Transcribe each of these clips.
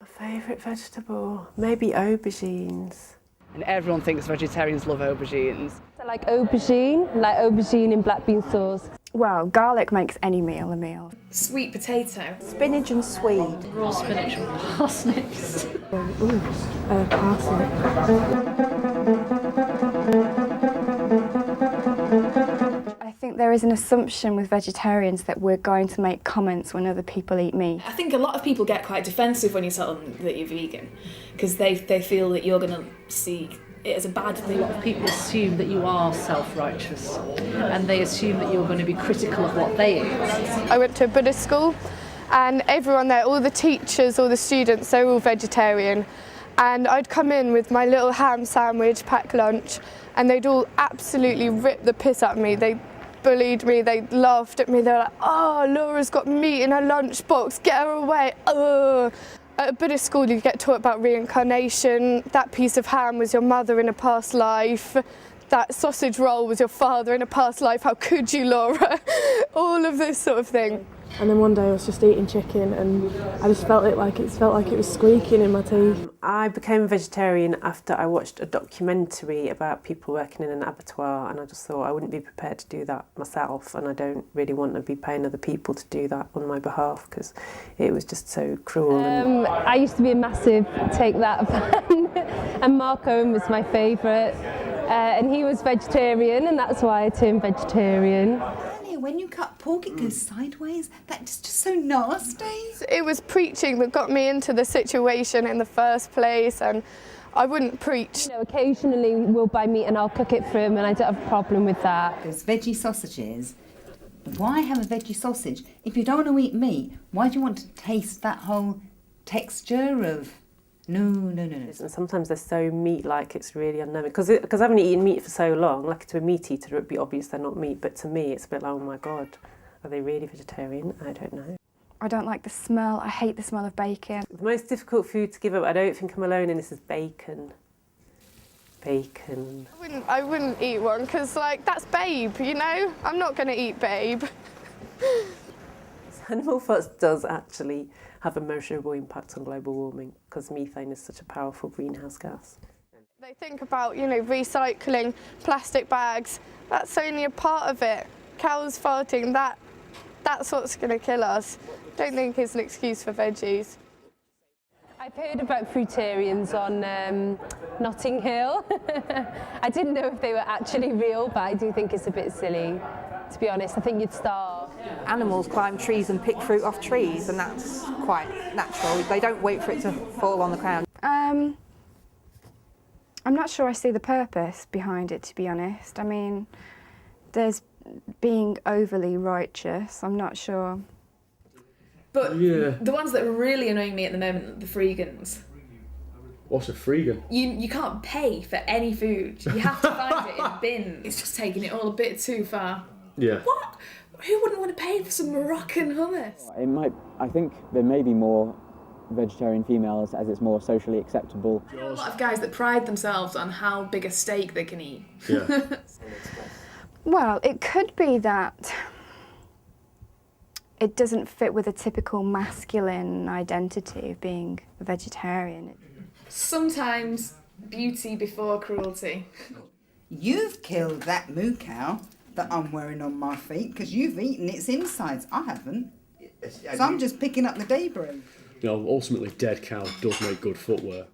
My favourite vegetable? Maybe aubergines. And everyone thinks vegetarians love aubergines. I like aubergine in black bean sauce. Well, garlic makes any meal a meal. Sweet potato. Spinach and swede. Raw spinach and parsnips. Parsnip. I think there is an assumption with vegetarians that we're going to make comments when other people eat meat. I think a lot of people get quite defensive when you tell them that you're vegan because they feel that you're going to see it as a bad thing. A lot of people assume that you are self-righteous and they assume that you're going to be critical of what they eat. I went to a Buddhist school and everyone there, all the teachers, all the students, they're all vegetarian. And I'd come in with my little ham sandwich, packed lunch, and they'd all absolutely rip the piss out of me. They bullied me, they laughed at me, they were like, oh, Laura's got meat in her lunchbox, get her away, ugh. At a Buddhist school you get taught about reincarnation, that piece of ham was your mother in a past life, that sausage roll was your father in a past life, how could you, Laura? All of this sort of thing. And then one day I was just eating chicken and I just felt like it was squeaking in my teeth. I became a vegetarian after I watched a documentary about people working in an abattoir, and I just thought I wouldn't be prepared to do that myself, and I don't really want to be paying other people to do that on my behalf because it was just so cruel. I used to be a massive Take That fan and Mark Owen was my favourite and he was vegetarian and that's why I turned vegetarian. When you cut pork, it goes sideways. That's just so nasty. It was preaching that got me into the situation in the first place, and I wouldn't preach. You know, occasionally we'll buy meat and I'll cook it for him, and I don't have a problem with that. Those veggie sausages. Why have a veggie sausage? If you don't want to eat meat, why do you want to taste that whole texture of... No. And sometimes they're so meat-like, it's really unnerving. Because I haven't eaten meat for so long, like to a meat eater, it would be obvious they're not meat, but to me it's a bit like, oh my God, are they really vegetarian? I don't know. I don't like the smell, I hate the smell of bacon. The most difficult food to give up, I don't think I'm alone in this, is bacon. Bacon. I wouldn't eat one because, like, that's Babe, you know? I'm not going to eat Babe. Animal fats does actually have a measurable impact on global warming because methane is such a powerful greenhouse gas. They think about, you know, recycling plastic bags. That's only a part of it. Cows farting, that's what's going to kill us. Don't think it's an excuse for veggies. I've heard about fruitarians on Notting Hill. I didn't know if they were actually real, but I do think it's a bit silly, to be honest. I think you'd starve. Animals climb trees and pick fruit off trees, and that's quite natural. They don't wait for it to fall on the ground. I'm not sure I see the purpose behind it, to be honest. I mean, there's being overly righteous, I'm not sure. But the ones that are really annoying me at the moment are the freegans. What's a freegan? You can't pay for any food. You have to find it in a bin. It's just taking it all a bit too far. Yeah. What? Who wouldn't want to pay for some Moroccan hummus? I think there may be more vegetarian females as it's more socially acceptable. I know a lot of guys that pride themselves on how big a steak they can eat. Yeah. Well, it could be that it doesn't fit with a typical masculine identity of being a vegetarian. Sometimes beauty before cruelty. You've killed that moo cow that I'm wearing on my feet because you've eaten its insides. I haven't. So I'm just picking up the debris. You know, ultimately, dead cow does make good footwear.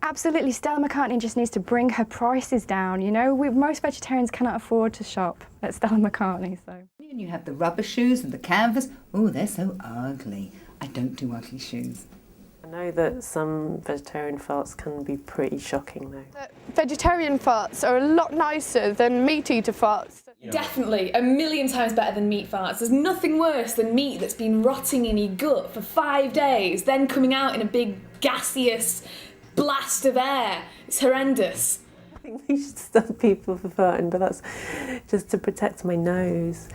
Absolutely, Stella McCartney just needs to bring her prices down, you know? Most vegetarians cannot afford to shop at Stella McCartney, so... And you have the rubber shoes and the canvas. Oh, they're so ugly. I don't do ugly shoes. I know that some vegetarian farts can be pretty shocking though. Vegetarian farts are a lot nicer than meat eater farts. Definitely, a million times better than meat farts. There's nothing worse than meat that's been rotting in your gut for 5 days, then coming out in a big gaseous blast of air. It's horrendous. I think we should stop people for farting, but that's just to protect my nose.